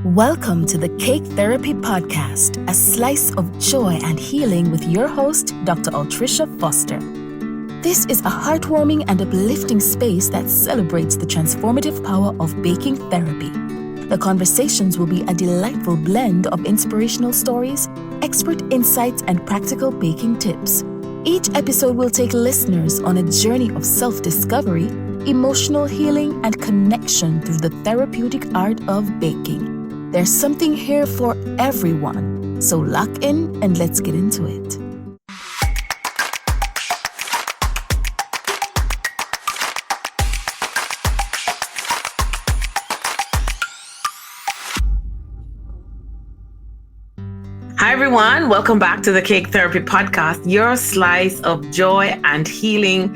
Welcome to the Cake Therapy Podcast, a slice of joy and healing with your host, Dr. Altricia Foster. This is a heartwarming and uplifting space that celebrates the transformative power of baking therapy. The conversations will be a delightful blend of inspirational stories, expert insights, and practical baking tips. Each episode will take listeners on a journey of self-discovery, emotional healing, and connection through the therapeutic art of baking. There's something here for everyone, so lock in and let's get into it. Hi everyone, welcome back to the Cake Therapy Podcast, your slice of joy and healing.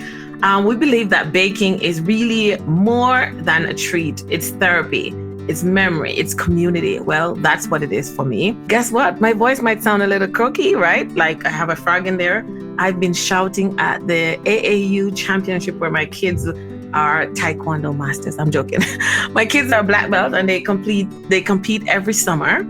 We believe that baking is really more than a treat. It's therapy. It's memory, it's community. Well, that's what it is for me. Guess what? My voice might sound a little croaky, right? Like I have a frog in there. I've been shouting at the AAU championship where my kids are Taekwondo masters. I'm joking. My kids are black belt and they compete every summer.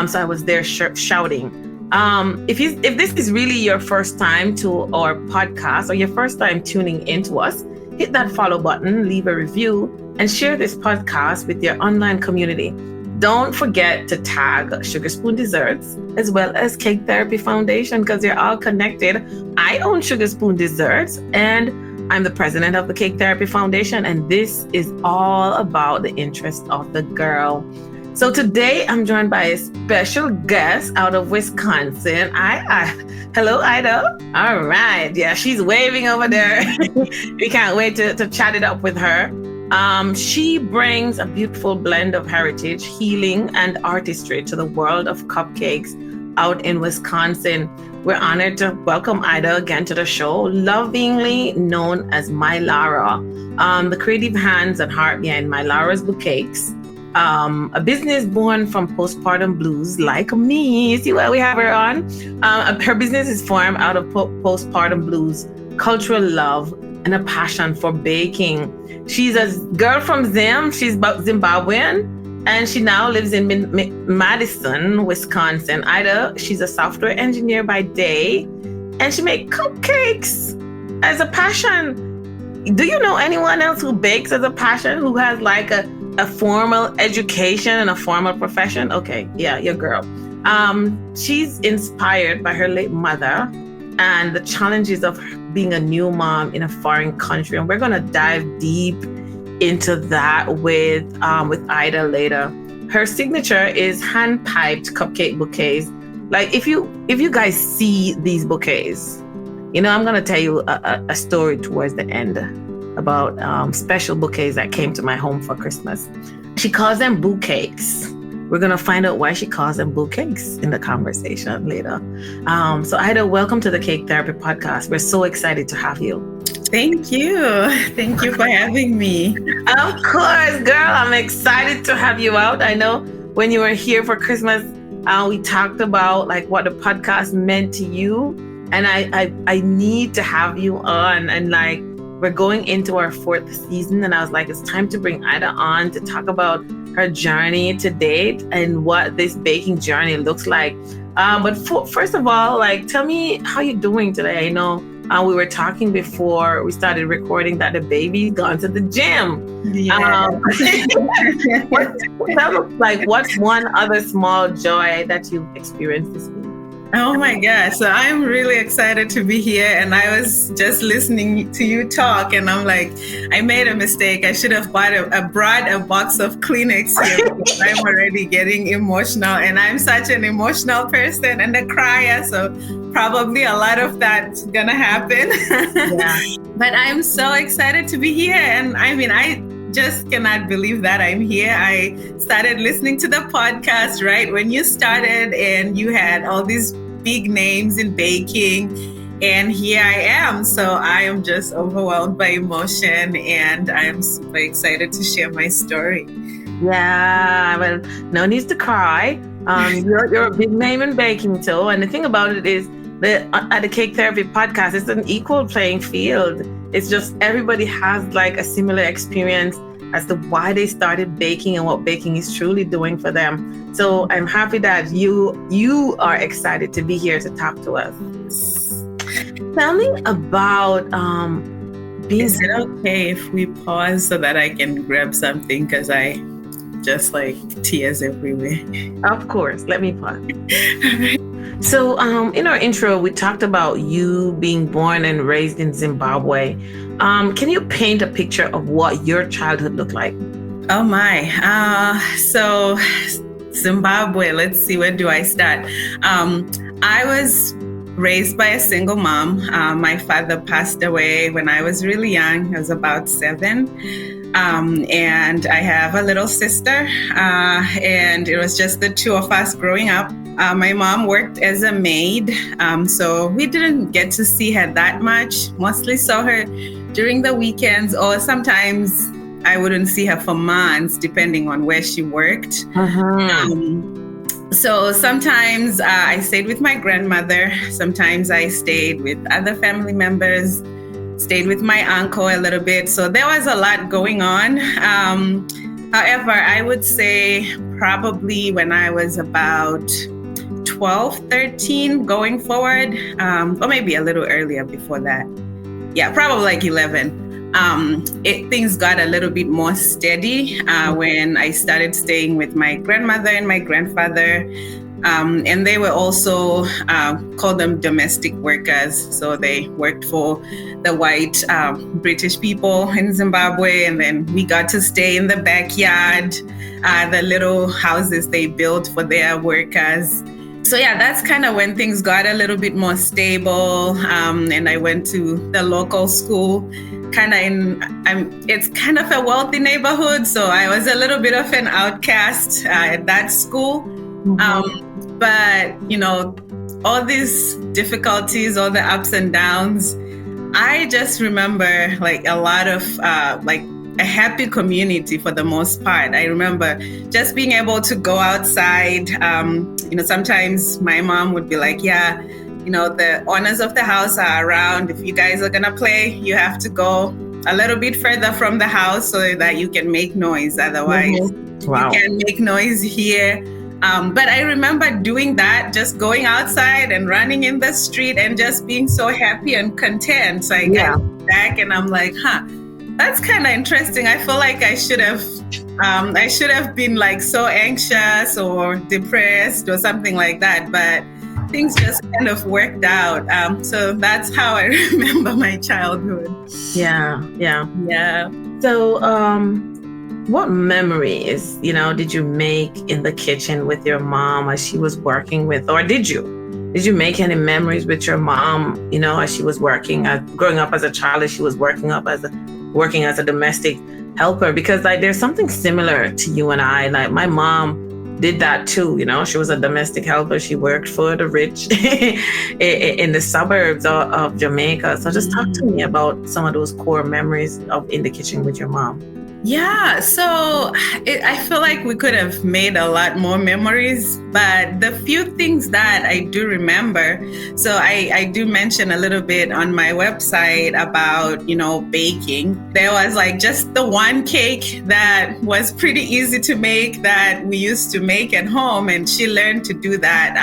So I was there shouting. If this is really your first time to our podcast or your first time tuning into us, hit that follow button, leave a review, and share this podcast with your online community. Don't forget to tag Sugar Spoon Desserts as well as Cake Therapy Foundation because they're all connected. I own Sugar Spoon Desserts and I'm the president of the Cake Therapy Foundation, and this is all about the interest of the girl. So today I'm joined by a special guest out of Wisconsin. Hello, Idah. All right. Yeah, she's waving over there. We can't wait to chat it up with her. She brings a beautiful blend of heritage, healing, and artistry to the world of cupcakes out in Wisconsin. We're honored to welcome Idah again to the show, lovingly known as Mai Lara, the creative hands and heart behind Mai Lara's Bouqcakes. A business born from postpartum blues like me. See why we have her on? Her business is formed out of postpartum blues, cultural love, and a passion for baking. She's a girl from Zim. She's Zimbabwean, and she now lives in Madison, Wisconsin. Idah, she's a software engineer by day, and she makes cupcakes as a passion. Do you know anyone else who bakes as a passion, who has like a formal education and a formal profession? Okay, yeah, your girl. She's inspired by her late mother and the challenges of being a new mom in a foreign country. And we're going to dive deep into that with Idah later. Her signature is hand-piped cupcake bouquets. Like if you guys see these bouquets, you know, I'm going to tell you a story towards the end about special bouquets that came to my home for Christmas. She calls them bouquets. We're going to find out why she calls them bouquets in the conversation later. So Idah, welcome to the Cake Therapy Podcast. We're so excited to have you. Thank you. Thank you for having me. Of course, girl. I'm excited to have you out. I know when you were here for Christmas, we talked about like what the podcast meant to you. And I need to have you on. And like, we're going into our 4th season. And I was like, it's time to bring Idah on to talk about her journey to date and what this baking journey looks like. But first of all, like, tell me how you're doing today. I know we were talking before we started recording that the baby's gone to the gym. Yeah. What's one other small joy that you've experienced this week? Oh my gosh. So I'm really excited to be here. And I was just listening to you talk and I'm like, I made a mistake. I should have brought a box of Kleenex here because I'm already getting emotional. And I'm such an emotional person and a crier. So probably a lot of that's gonna happen. Yeah. But I'm so excited to be here. And I mean, I just cannot believe that I'm here. I started listening to the podcast right when you started and you had all these big names in baking, and here I am. So I am just overwhelmed by emotion and I'm super excited to share my story. Yeah, well, no need to cry. You're a big name in baking too. And the thing about it is that at the Cake Therapy Podcast, it's an equal playing field. It's just everybody has like a similar experience as to why they started baking and what baking is truly doing for them. So I'm happy that you are excited to be here to talk to us. Tell me about being... Is it okay if we pause so that I can grab something? Because I just like tears everywhere. Of course, let me pause. So in our intro, we talked about you being born and raised in Zimbabwe. Can you paint a picture of what your childhood looked like? Oh my. So Zimbabwe, let's see, where do I start? I was raised by a single mom. My father passed away when I was really young. I was about 7. And I have a little sister, and it was just the 2 of us growing up. My mom worked as a maid, so we didn't get to see her that much. Mostly saw her during the weekends, or sometimes I wouldn't see her for months, depending on where she worked. So sometimes I stayed with my grandmother. Sometimes I stayed with other family members, stayed with my uncle a little bit. So there was a lot going on. However, I would say probably when I was about 12, 13 going forward, or maybe a little earlier before that. Yeah, probably like 11. Things got a little bit more steady when I started staying with my grandmother and my grandfather. And they were also called them domestic workers. So they worked for the white British people in Zimbabwe. And then we got to stay in the backyard, the little houses they built for their workers. So yeah, that's kind of when things got a little bit more stable. And I went to the local school, it's kind of a wealthy neighborhood. So I was a little bit of an outcast at that school. But, all these difficulties, all the ups and downs, I just remember like a lot of a happy community for the most part. I remember just being able to go outside. Sometimes my mom would be like, yeah, the owners of the house are around. If you guys are going to play, you have to go a little bit further from the house so that you can make noise. Otherwise, Wow. You can't make noise here. But I remember doing that, just going outside and running in the street and just being so happy and content. So I got back and I'm like, that's kind of interesting. I feel like I should have been like so anxious or depressed or something like that. But things just kind of worked out. So that's how I remember my childhood. Yeah. So, what memories, did you make in the kitchen with your mom as she was working with, or did you make any memories with your mom, as she was growing up as a child, as she was working as a domestic helper? Because there's something similar to you and I. Like my mom did that too. She was a domestic helper. She worked for the rich in the suburbs of Jamaica. So just talk to me about some of those core memories of in the kitchen with your mom. Yeah, so I feel like we could have made a lot more memories, but the few things that I do remember, so I do mention a little bit on my website about, baking. There was just the one cake that was pretty easy to make that we used to make at home, and she learned to do that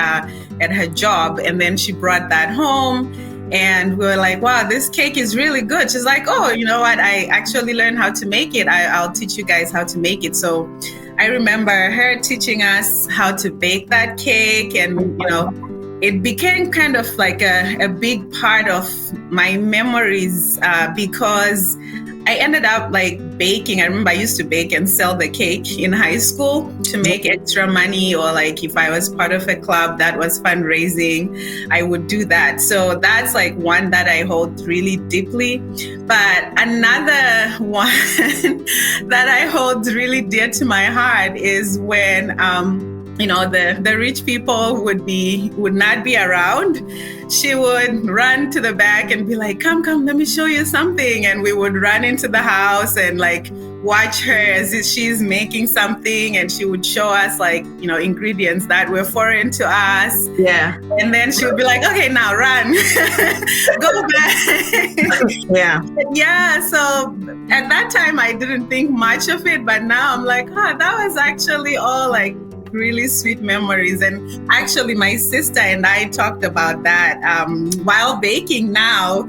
at her job, and then she brought that home. And we were like, wow, this cake is really good. She's like, oh, you know what? I actually learned how to make it. I'll teach you guys how to make it. So I remember her teaching us how to bake that cake. And, it became kind of like a big part of my memories because I ended up baking. I remember I used to bake and sell the cake in high school to make extra money, or if I was part of a club that was fundraising, I would do that. So that's one that I hold really deeply. But another one that I hold really dear to my heart is when the rich people would not be around. She would run to the back and be like, come, let me show you something. And we would run into the house and watch her as if she's making something, and she would show us like, ingredients that were foreign to us. Yeah. And then she would be like, okay, now run, go back. Yeah. Yeah. So at that time, I didn't think much of it, but now I'm like, that was actually all like really sweet memories. And actually, my sister and I talked about that while baking now.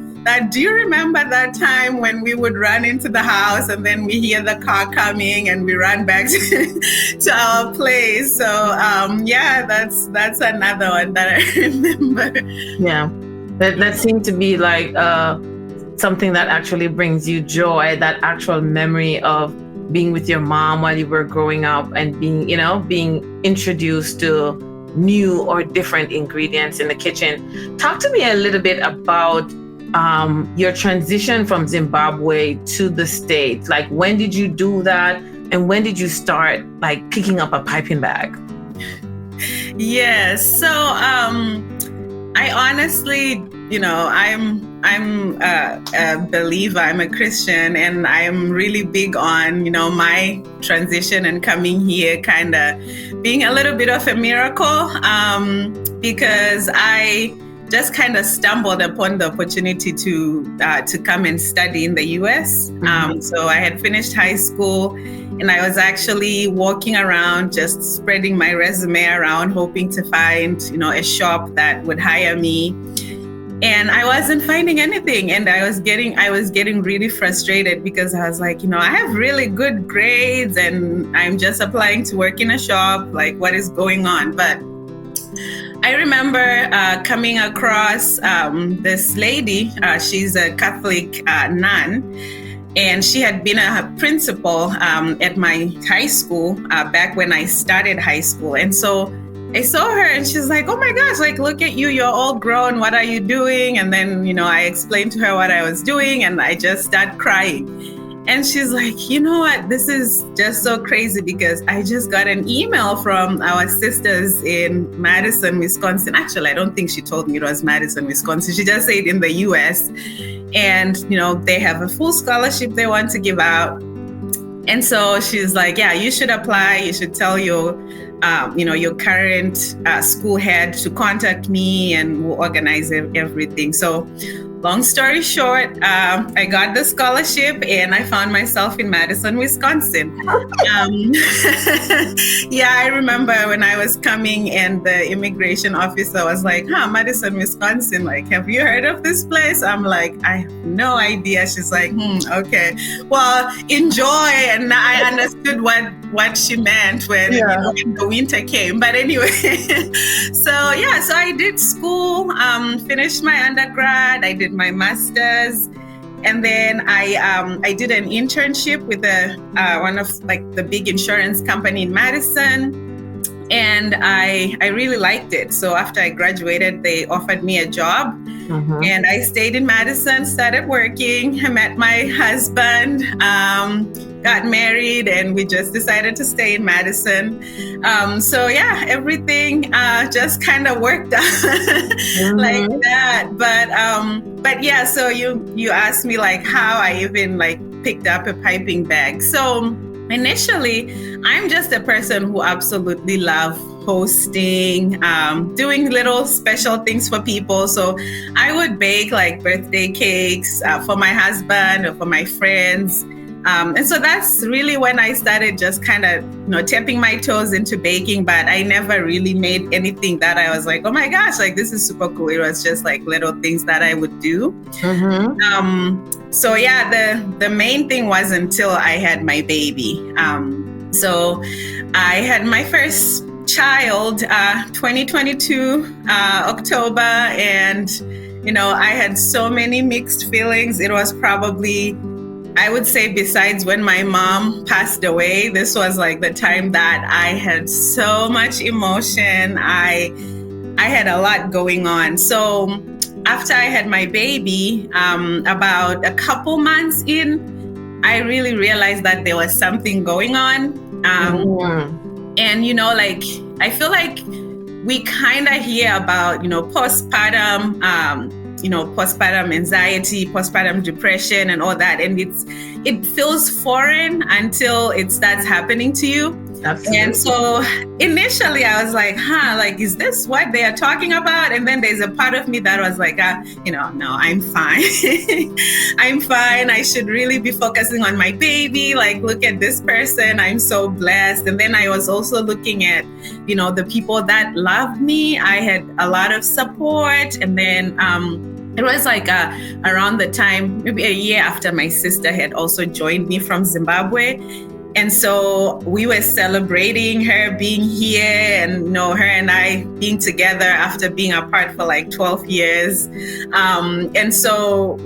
Do you remember that time when we would run into the house and then we hear the car coming and we run back to our place? So that's another one that I remember. Yeah, that seemed to be like something that actually brings you joy, that actual memory of being with your mom while you were growing up and being introduced to new or different ingredients in the kitchen. Talk to me a little bit about your transition from Zimbabwe to the States. Like, when did you do that? And when did you start like picking up a piping bag? Yes. So I honestly, I'm a believer. I'm a Christian, and I'm really big on, my transition and coming here kind of being a little bit of a miracle, because I just kind of stumbled upon the opportunity to come and study in the US. So I had finished high school, and I was actually walking around, just spreading my resume around, hoping to find, a shop that would hire me. And I wasn't finding anything, and I was getting really frustrated because I was like, I have really good grades, and I'm just applying to work in a shop. Like, what is going on? But I remember coming across this lady. She's a Catholic nun, and she had been a principal at my high school back when I started high school. And so I saw her, and she's like, oh my gosh, like, look at you, you're all grown. What are you doing? And then, I explained to her what I was doing, and I just started crying. And she's like, you know what? This is just so crazy because I just got an email from our sisters in Madison, Wisconsin. Actually, I don't think she told me it was Madison, Wisconsin. She just said in the US. And, they have a full scholarship they want to give out. And so she's like, yeah, you should apply. You should tell your current school head to contact me, and we'll organize everything. So long story short, I got the scholarship, and I found myself in Madison, Wisconsin. Yeah, I remember when I was coming, and the immigration officer was like, Madison, Wisconsin, like, have you heard of this place? I'm like, I have no idea. She's like, okay, well, enjoy. And I understood what she meant when the winter came. But anyway, so I did school, finished my undergrad, I did my master's, and then I did an internship with one of like the big insurance company in Madison. And I really liked it. So after I graduated, they offered me a job, and I stayed in Madison, started working. I met my husband, got married, and we just decided to stay in Madison. Everything just kind of worked out like that. But yeah, so you asked me like how I even like picked up a piping bag. So initially, I'm just a person who absolutely loves hosting, doing little special things for people. So I would bake like birthday cakes for my husband or for my friends. And so that's really when I started just kind of, tapping my toes into baking, but I never really made anything that I was like, oh my gosh, like this is super cool. It was just like little things that I would do. So yeah, the main thing was until I had my baby. So I had my first child, 2022, October, and, I had so many mixed feelings. It was probably, I would say, besides when my mom passed away, this was like the time that I had so much emotion. I had a lot going on. So after I had my baby, about a couple months in, I really realized that there was something going on. And, like, I feel like we kind of hear about, postpartum postpartum anxiety, postpartum depression, and all that. And it feels foreign until it starts happening to you. Absolutely. And so initially I was like, is this what they are talking about? And then there's a part of me that was like, no, I'm fine. I'm fine. I should really be focusing on my baby. Like, look at this person. I'm so blessed. And then I was also looking at, the people that loved me. I had a lot of support. And then, it was like around the time, maybe a year after my sister had also joined me from Zimbabwe. And so we were celebrating her being here and, her and I being together after being apart for like 12 years. And so,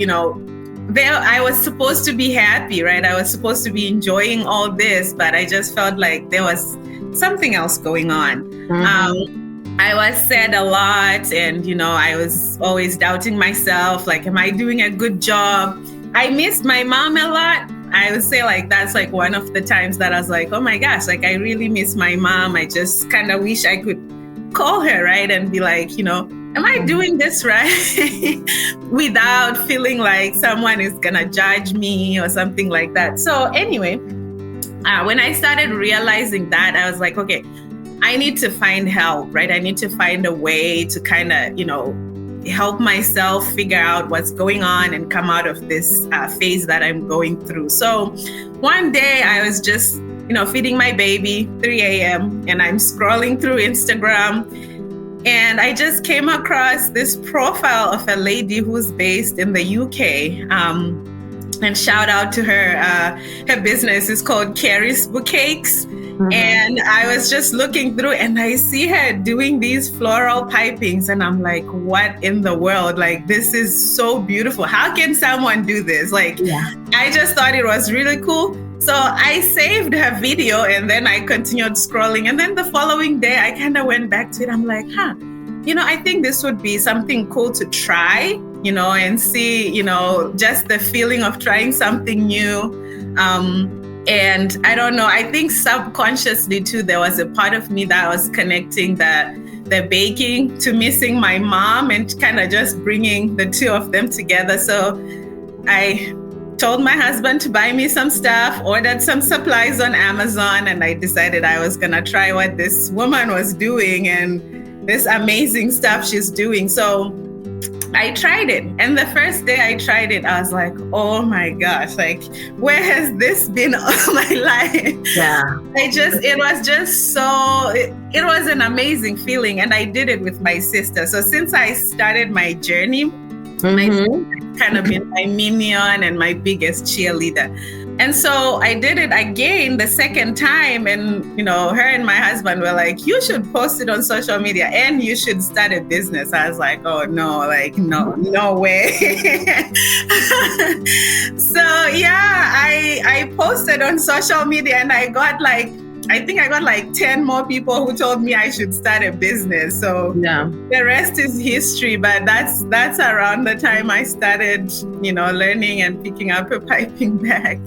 there I was supposed to be happy, right? I was supposed to be enjoying all this, but I just felt like there was something else going on. Mm-hmm. I was sad a lot and, I was always doubting myself, like, am I doing a good job? I missed my mom a lot. I would say like that's like one of the times that I was like, oh my gosh, like I really miss my mom. I just kind of wish I could call her, right? And be like, am I doing this right? Without feeling like someone is going to judge me or something like that. So anyway, when I started realizing that, I was like, okay, I need to find help, right? I need to find a way to kind of, help myself figure out what's going on and come out of this phase that I'm going through. So one day I was just, feeding my baby, 3 a.m. and I'm scrolling through Instagram and I just came across this profile of a lady who's based in the UK. And shout out to her. Her business is called Carrie's Bouqcakes. Mm-hmm. And I was just looking through and I see her doing these floral pipings and I'm like, what in the world? Like, this is so beautiful. How can someone do this? Like, I just thought it was really cool. So I saved her video and then I continued scrolling. And then the following day, I kind of went back to it. I'm like, I think this would be something cool to try, and see, just the feeling of trying something new. And I don't know, I think subconsciously too, there was a part of me that was connecting the baking to missing my mom and kind of just bringing the two of them together. So I told my husband to buy me some stuff, ordered some supplies on Amazon, and I decided I was going to try what this woman was doing and this amazing stuff she's doing. So I tried it. And the first day I tried it, I was like, oh my gosh, like, where has this been all my life? Yeah. It was an amazing feeling. And I did it with my sister. So since I started my journey, my sister kind of been my minion and my biggest cheerleader. And so I did it again the second time. And, her and my husband were like, you should post it on social media and you should start a business. I was like, oh no, like, no way. So I posted on social media and I got like 10 more people who told me I should start a business. So the rest is history, but that's around the time I started, learning and picking up a piping bag.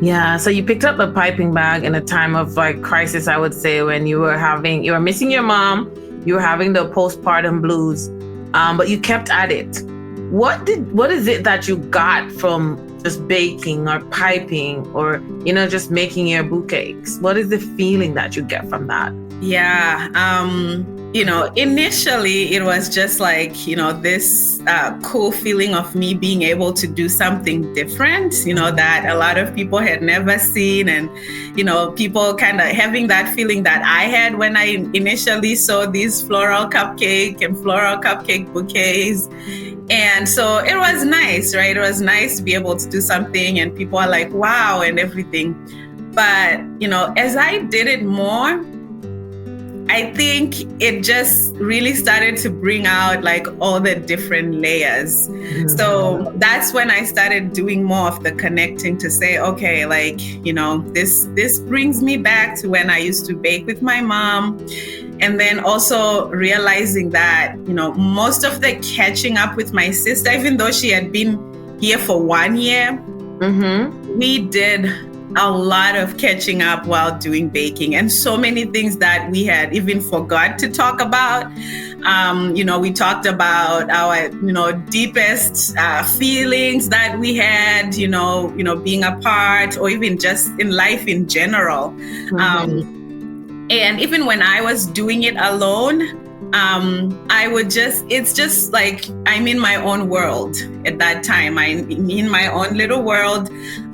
Yeah. So you picked up the piping bag in a time of like crisis, I would say, when you were missing your mom, you were having the postpartum blues, but you kept at it. What is it that you got from just baking or piping or, just making your bouquets? What is the feeling that you get from that? Yeah. Initially it was just like, this cool feeling of me being able to do something different, that a lot of people had never seen. And, people kind of having that feeling that I had when I initially saw these floral cupcake and floral cupcake bouquets. And so it was nice, right? It was nice to be able to do something and people are like, wow, and everything. But, as I did it more, I think it just really started to bring out like all the different layers. Mm-hmm. So that's when I started doing more of the connecting to say, okay, like, this brings me back to when I used to bake with my mom. And then also realizing that, most of the catching up with my sister, even though she had been here for 1 year, we did a lot of catching up while doing baking, and so many things that we had even forgot to talk about. We talked about our, deepest feelings that we had, being apart, or even just in life in general. And even when I was doing it alone, it's just like I'm in my own world at that time. I'm in my own little world.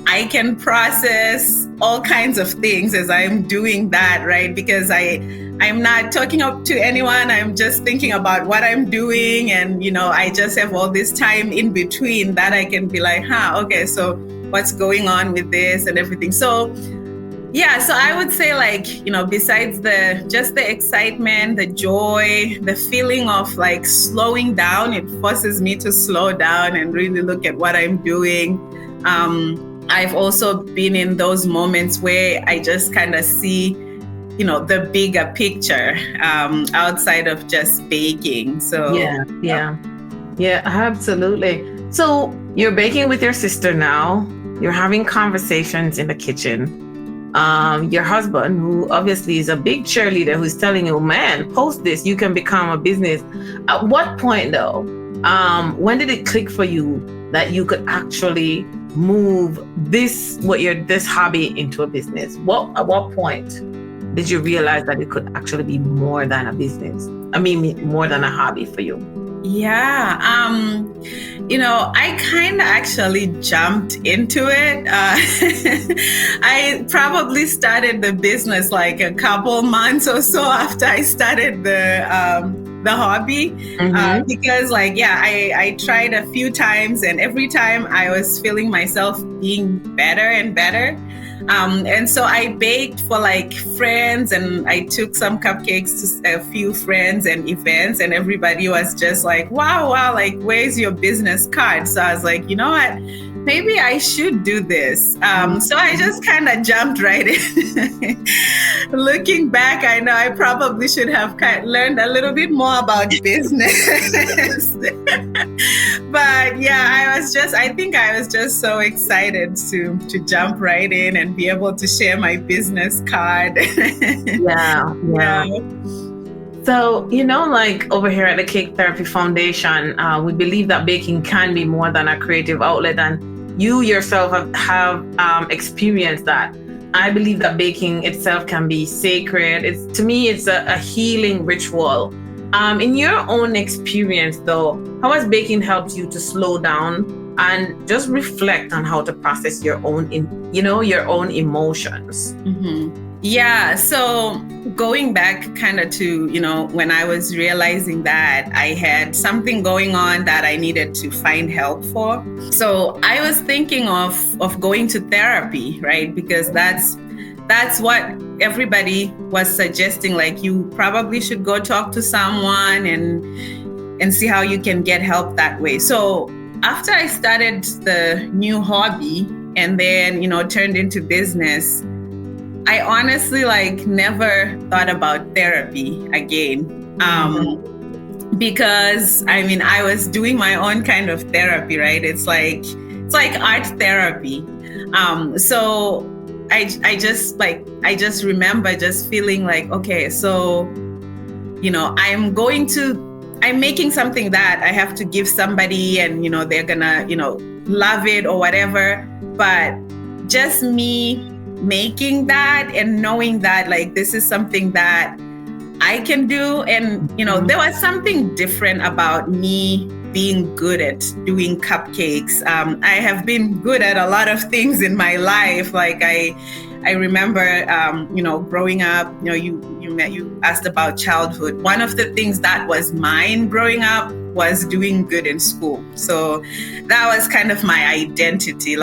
I can process all kinds of things as I'm doing that, right? Because I'm not talking up to anyone. I'm just thinking about what I'm doing. And, I just have all this time in between that I can be like, okay, so what's going on with this and everything. So I would say, like, besides the excitement, the joy, the feeling of like slowing down, it forces me to slow down and really look at what I'm doing. I've also been in those moments where I just kind of see, the bigger picture outside of just baking. So yeah, absolutely. So you're baking with your sister now. You're having conversations in the kitchen. Your husband, who obviously is a big cheerleader, who's telling you, man, post this, you can become a business. At what point though, when did it click for you that you could actually move this hobby into a business? At what point did you realize that it could actually be more than a business? I mean, more than a hobby for you? Yeah, I kind of actually jumped into it. I probably started the business like a couple months or so after I started the hobby, because I tried a few times, and every time I was feeling myself being better and better. And so I baked for like friends, and I took some cupcakes to a few friends and events, and everybody was just like, wow, like, where's your business card? So I was like, you know what? Maybe I should do this. So I just kind of jumped right in. Looking back, I know I probably should have learned a little bit more about business. But I think I was just so excited to jump right in and be able to share my business card. Yeah. So, like over here at the Cake Therapy Foundation, we believe that baking can be more than a creative outlet, and you yourself have experienced that. I believe that baking itself can be sacred. To me, it's a healing ritual. In your own experience, though, how has baking helped you to slow down and just reflect on how to process your own emotions? Mm-hmm. Yeah. So going back kind of to, when I was realizing that I had something going on that I needed to find help for. So I was thinking of going to therapy, right? Because that's what everybody was suggesting. Like, you probably should go talk to someone and see how you can get help that way. So after I started the new hobby and then, turned into business, I honestly never thought about therapy again. Because I was doing my own kind of therapy, right? It's like art therapy. So I just remember just feeling like, okay, so, I'm making something that I have to give somebody, and, they're gonna, love it or whatever. But just me making that and knowing that this is something that I can do. And, there was something different about me being good at doing cupcakes. I have been good at a lot of things in my life. Like I remember, growing up, you asked about childhood. One of the things that was mine growing up was doing good in school. So that was kind of my identity.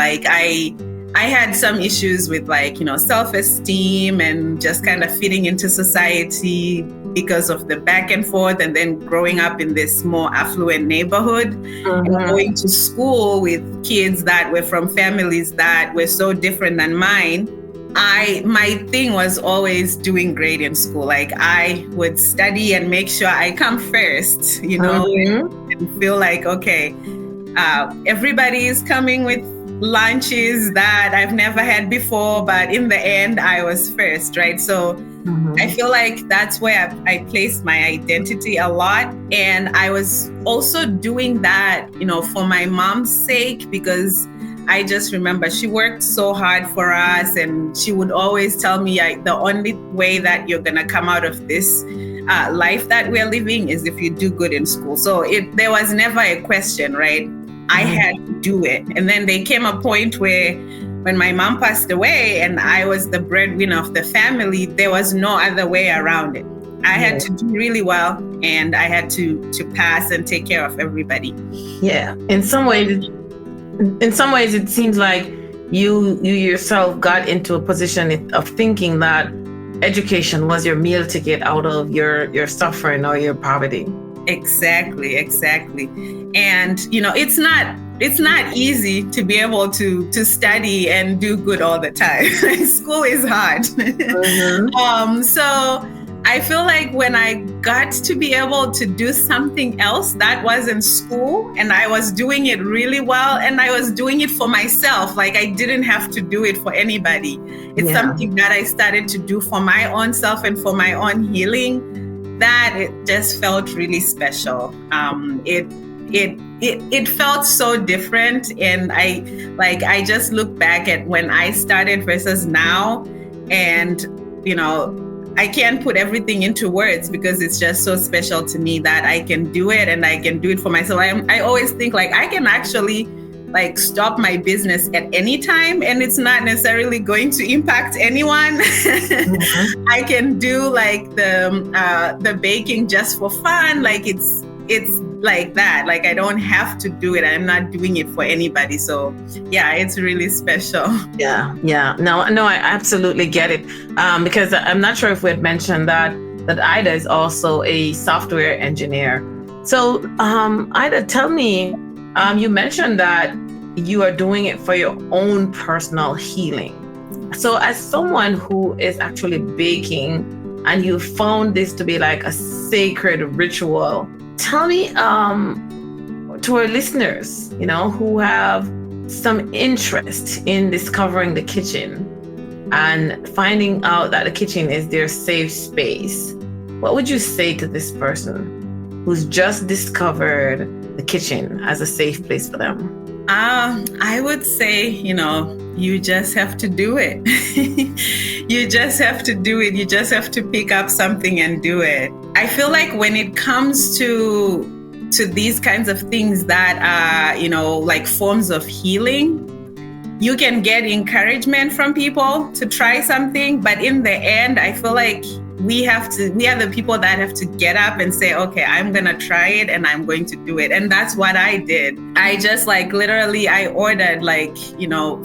I had some issues with self-esteem and just kind of fitting into society because of the back and forth, and then growing up in this more affluent neighborhood and going to school with kids that were from families that were so different than mine. My thing was always doing great in school. I would study and make sure I come first, and feel like, okay, everybody is coming with lunches that I've never had before, but in the end, I was first, right? So I feel like that's where I placed my identity a lot. And I was also doing that, for my mom's sake, because I just remember she worked so hard for us, and she would always tell me the only way that you're going to come out of this life that we're living is if you do good in school. So there was never a question, right? I had to do it. And then there came a point where when my mom passed away and I was the breadwinner of the family, there was no other way around it. I had to do really well, and I had to pass and take care of everybody. Yeah. In some ways, it seems like you yourself got into a position of thinking that education was your meal ticket out of your suffering or your poverty. Exactly. And, it's not easy to be able to study and do good all the time. School is hard. So I feel like when I got to be able to do something else that wasn't school, and I was doing it really well, and I was doing it for myself, like I didn't have to do it for anybody. It's something that I started to do for my own self and for my own healing, that it just felt really special. It felt so different, and I just look back at when I started versus now, and I can't put everything into words because it's just so special to me that I can do it, and I can do it for myself. I always think like I can actually stop my business at any time, and it's not necessarily going to impact anyone. I can do the baking just for fun. It's like that. I don't have to do it. I'm not doing it for anybody. So yeah, it's really special. Yeah. No, I absolutely get it. Because I'm not sure if we had mentioned that Idah is also a software engineer. So Idah, tell me, you mentioned that you are doing it for your own personal healing. So as someone who is actually baking, and you found this to be like a sacred ritual, tell me, to our listeners, who have some interest in discovering the kitchen and finding out that the kitchen is their safe space, what would you say to this person who's just discovered the kitchen as a safe place for them? I would say, you just have to do it. You just have to do it. You just have to pick up something and do it. I feel like when it comes to these kinds of things that are, forms of healing, you can get encouragement from people to try something. But in the end, I feel like we are the people that have to get up and say, okay, I'm going to try it and I'm going to do it. And that's what I did. I just literally, I ordered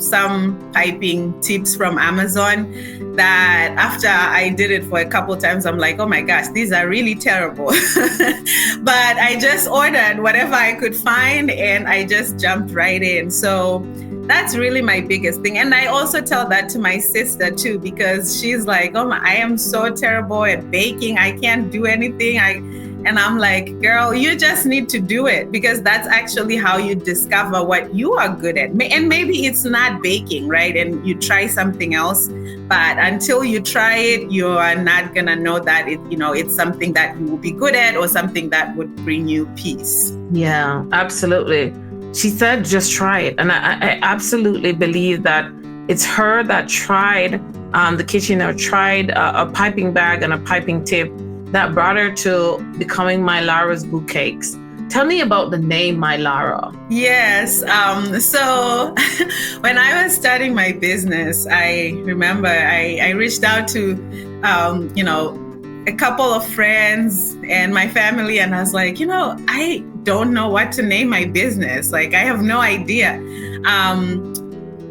some piping tips from Amazon that after I did it for a couple of times, I'm like, oh my gosh, these are really terrible. But I just ordered whatever I could find and I just jumped right in. So that's really my biggest thing. And I also tell that to my sister too, because she's like, I am so terrible at baking. I can't do anything. And I'm like, girl, you just need to do it, because that's actually how you discover what you are good at. And maybe it's not baking, right? And you try something else, but until you try it, you are not going to know that it's something that you will be good at or something that would bring you peace. Yeah, absolutely. She said, just try it. And I absolutely believe that it's her that tried the kitchen, or tried a piping bag and a piping tip that brought her to becoming Mai Lara's Bouqcakes. Tell me about the name Mai Lara. Yes. So when I was starting my business, I remember I reached out to, a couple of friends and my family, and I was like, I don't know what to name my business. I have no idea.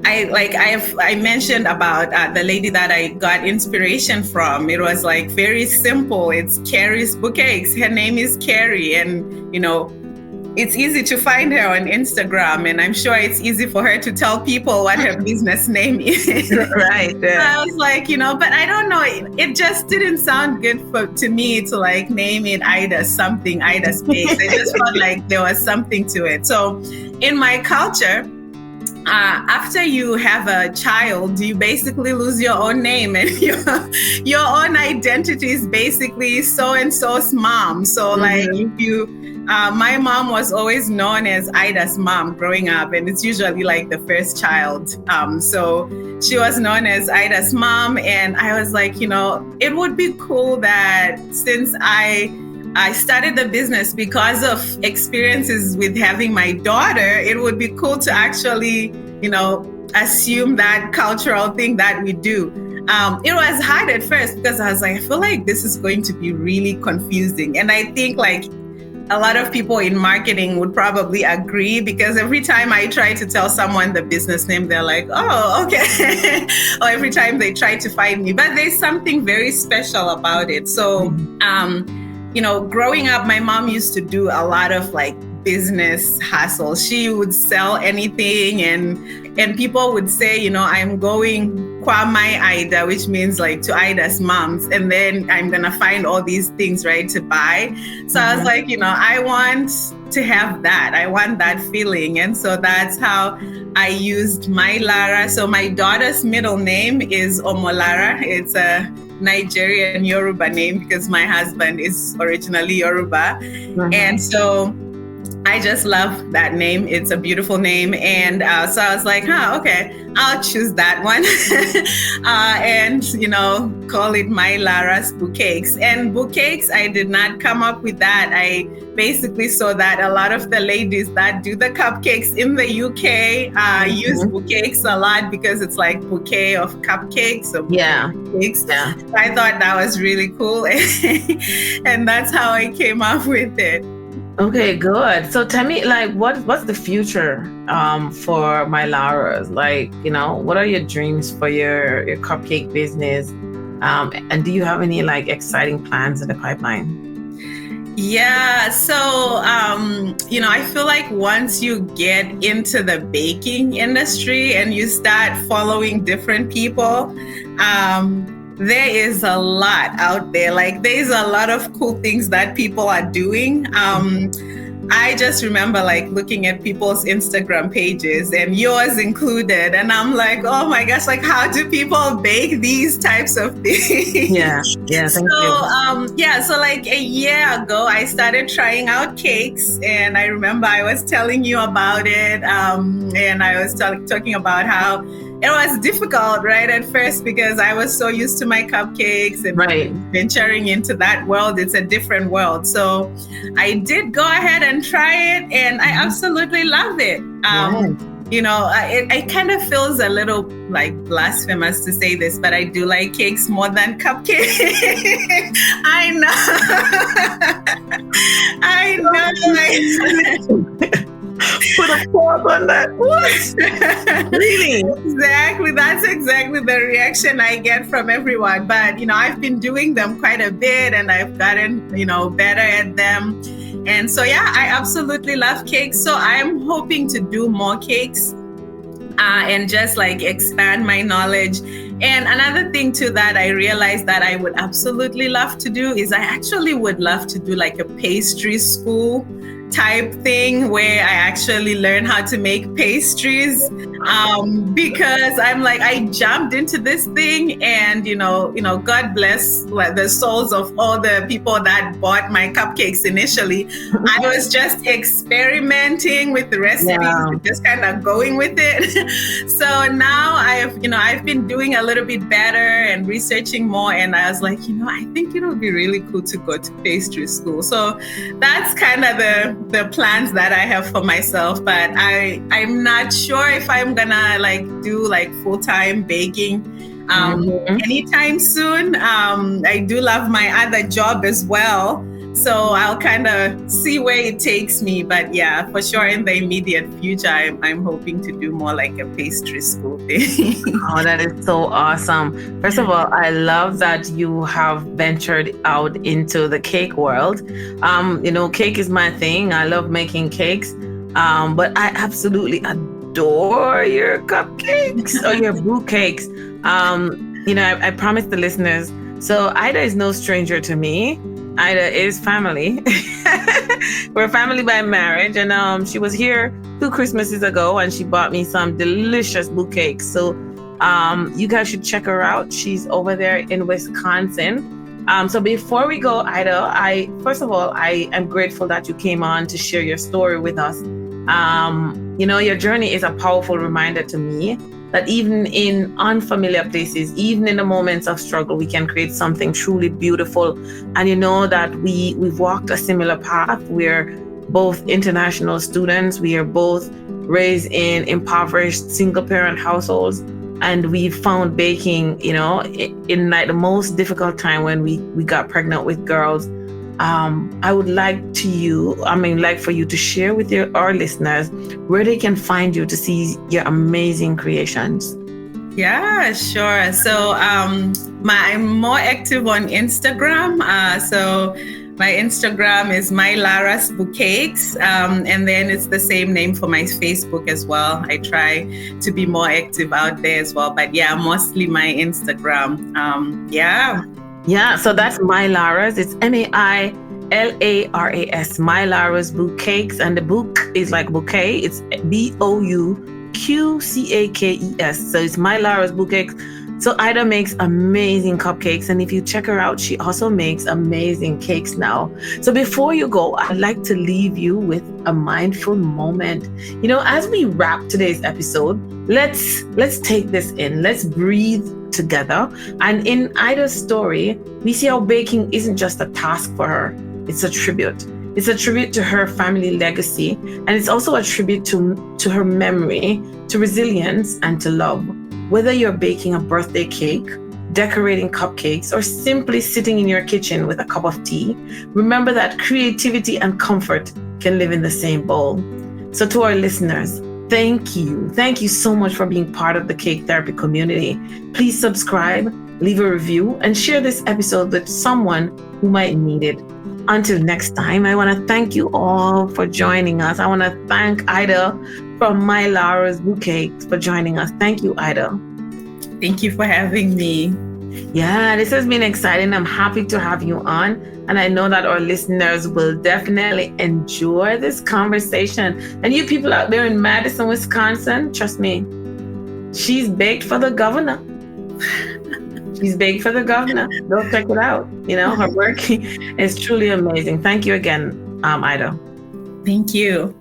I mentioned about the lady that I got inspiration from. It was very simple. It's Carrie's Bouqcakes. Her name is Carrie, and it's easy to find her on Instagram, and I'm sure it's easy for her to tell people what her business name is. Right. Yeah. So I was like, but I don't know. It just didn't sound good to me to name it Idah something, Idah Space. I just felt like there was something to it. So in my culture, after you have a child, you basically lose your own name, and your own identity is basically so-and-so's mom. So like if you, my mom was always known as Idah's mom growing up, and it's usually like the first child. So she was known as Idah's mom, and I was like, it would be cool that since I started the business because of experiences with having my daughter, it would be cool to actually, assume that cultural thing that we do. It was hard at first because I was like, I feel like this is going to be really confusing. And I think like a lot of people in marketing would probably agree, because every time I try to tell someone the business name, they're like, oh, okay. Or every time they try to find me, but there's something very special about it. So, growing up, my mom used to do a lot of like business hustle. She would sell anything, and people would say, I'm going kwa Mai Idah, which means like to Idah's mom's, and then I'm gonna find all these things, right, to buy. So I was like, I want to have that. I want that feeling. And so that's how I used Mai Lara. So my daughter's middle name is Omolara. It's a Nigerian Yoruba name because my husband is originally Yoruba. And so I just love that name. It's a beautiful name. And so I was like, okay, I'll choose that one. And, call it Mai Lara's Bouqcakes. And Bouqcakes, I did not come up with that. I basically saw that a lot of the ladies that do the cupcakes in the UK use Bouqcakes a lot because it's like bouquet of cupcakes. Or cupcakes. Yeah. So I thought that was really cool. And that's how I came up with it. Okay, good. So tell me, like, what's the future for Mai Lara's? Like, what are your dreams for your cupcake business? And do you have any like exciting plans in the pipeline? Yeah, so I feel like once you get into the baking industry and you start following different people, there is a lot out there. Like there's a lot of cool things that people are doing. I just remember like looking at people's Instagram pages, and yours included, and I'm like, oh my gosh, like how do people bake these types of things? Yeah. Thank you. So like a year ago, I started trying out cakes, and I remember I was telling you about it, and I was talking about how it was difficult, right, at first, because I was so used to my cupcakes and venturing into that world. It's a different world. So I did go ahead and try it, and I absolutely love it. It kind of feels a little like blasphemous to say this, but I do like cakes more than cupcakes. I know. Put a pause on that. What? Really? Exactly. That's exactly the reaction I get from everyone. But, I've been doing them quite a bit, and I've gotten, better at them. And so, I absolutely love cakes. So I'm hoping to do more cakes and just like expand my knowledge. And another thing too that I realized that I would absolutely love to do is I actually would love to do like a pastry school type thing where I actually learn how to make pastries, because I'm like, I jumped into this thing, and God bless the souls of all the people that bought my cupcakes initially. I was just experimenting with the recipes and just kind of going with it. So now I've been doing a little bit better and researching more, and I was like, I think it would be really cool to go to pastry school. So that's kind of the plans that I have for myself, but I'm not sure if I'm gonna like do like full-time baking anytime soon. I do love my other job as well, so I'll kind of see where it takes me. But yeah, for sure in the immediate future, I'm hoping to do more like a pastry school thing. Oh, that is so awesome. First of all, I love that you have ventured out into the cake world. Cake is my thing. I love making cakes. But I absolutely adore your cupcakes or your bouqucakes. I promised the listeners. So Idah is no stranger to me. Idah is family. We're family by marriage, and she was here 2 Christmases ago, and she bought me some delicious bouquets. So you guys should check her out. She's over there in Wisconsin. So before we go, Idah, first of all, I am grateful that you came on to share your story with us. Your journey is a powerful reminder to me that even in unfamiliar places, even in the moments of struggle, we can create something truly beautiful. And you know that we've walked a similar path. We're both international students. We are both raised in impoverished single-parent households. And we found baking, in like the most difficult time when we got pregnant with girls. I would like for you to share with our listeners where they can find you to see your amazing creations. Yeah, sure. So I'm more active on Instagram. So my Instagram is Mai Lara's Bouqcakes, and then it's the same name for my Facebook as well. I try to be more active out there as well, but yeah, mostly my Instagram. Yeah, so that's Mai Lara's. It's MaiLaras, Mai Lara's Bouqcakes, and the book is like bouquet. It's BOUQCAKES. So it's Mai Lara's Bouqcakes. So Idah makes amazing cupcakes, and if you check her out, she also makes amazing cakes now. So before you go, I'd like to leave you with a mindful moment. As we wrap today's episode, let's take this in. Let's breathe together. And in Idah's story, we see how baking isn't just a task for her. It's a tribute. It's a tribute to her family legacy, and it's also a tribute to her memory, to resilience, and to love. Whether you're baking a birthday cake, decorating cupcakes, or simply sitting in your kitchen with a cup of tea, remember that creativity and comfort can live in the same bowl. So to our listeners, thank you. Thank you so much for being part of the Cake Therapy community. Please subscribe, leave a review, and share this episode with someone who might need it. Until next time, I want to thank you all for joining us. I want to thank Idah from Mai Lara's Bouqcakes for joining us. Thank you, Idah. Thank you for having me. Yeah, this has been exciting. I'm happy to have you on. And I know that our listeners will definitely enjoy this conversation. And you people out there in Madison, Wisconsin, trust me, she's baked for the governor. She's baked for the governor. Go check it out. Her work is truly amazing. Thank you again, Idah. Thank you.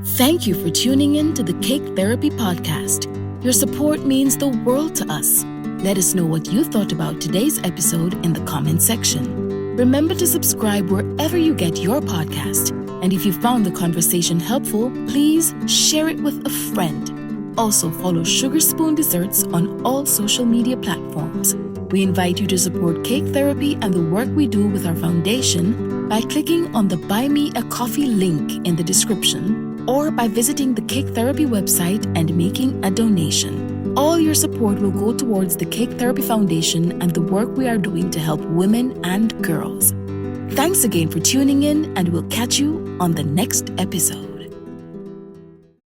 Thank you for tuning in to the Cake Therapy Podcast. Your support means the world to us. Let us know what you thought about today's episode in the comment section. Remember to subscribe wherever you get your podcast. And if you found the conversation helpful, please share it with a friend. Also follow Sugar Spoon Desserts on all social media platforms. We invite you to support Cake Therapy and the work we do with our foundation by clicking on the Buy Me a Coffee link in the description, or by visiting the Cake Therapy website and making a donation. All your support will go towards the Cake Therapy Foundation and the work we are doing to help women and girls. Thanks again for tuning in, and we'll catch you on the next episode.